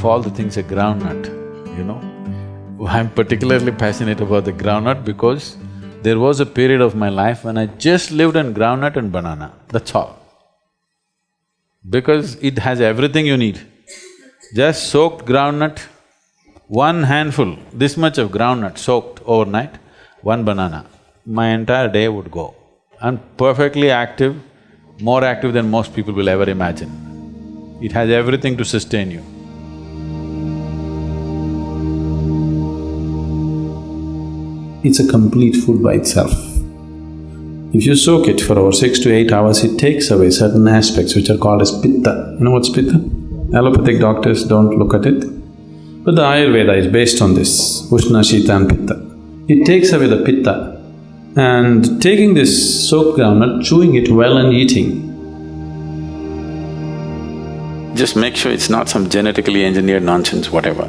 all the things a groundnut, you know. I'm particularly passionate about the groundnut because there was a period of my life when I just lived on groundnut and banana, that's all. Because it has everything you need. Just soaked groundnut, one handful, this much of groundnut soaked overnight, one banana, my entire day would go. I'm perfectly active, more active than most people will ever imagine. It has everything to sustain you. It's a complete food by itself. If you soak it for over 6 to 8 hours, it takes away certain aspects which are called as pitta. You know what's pitta? Allopathic doctors don't look at it, but the Ayurveda is based on this, Ushna, Shita and Pitta. It takes away the pitta, and taking this soaked groundnut, chewing it well and eating. Just make sure it's not some genetically engineered nonsense, whatever.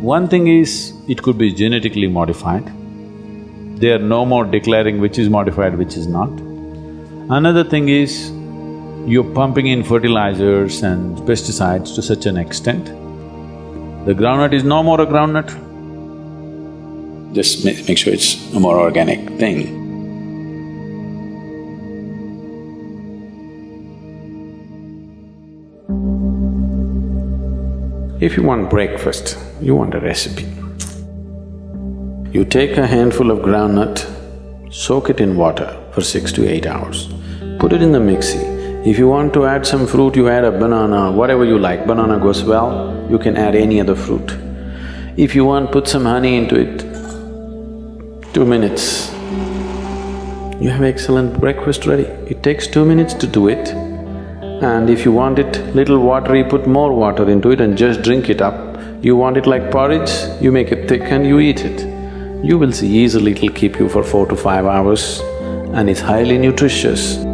One thing is, it could be genetically modified. They are no more declaring which is modified, which is not. Another thing is, you're pumping in fertilizers and pesticides to such an extent, the groundnut is no more a groundnut. Just make sure it's a more organic thing. If you want breakfast, you want a recipe. You take a handful of groundnut, soak it in water for 6 to 8 hours, put it in the mixie. If you want to add some fruit, you add a banana, whatever you like. Banana goes well, you can add any other fruit. If you want, put some honey into it, 2 minutes, you have excellent breakfast ready. It takes 2 minutes to do it. And if you want it little watery, put more water into it and just drink it up. You want it like porridge, you make it thick and you eat it. You will see easily it'll keep you for 4 to 5 hours and it's highly nutritious.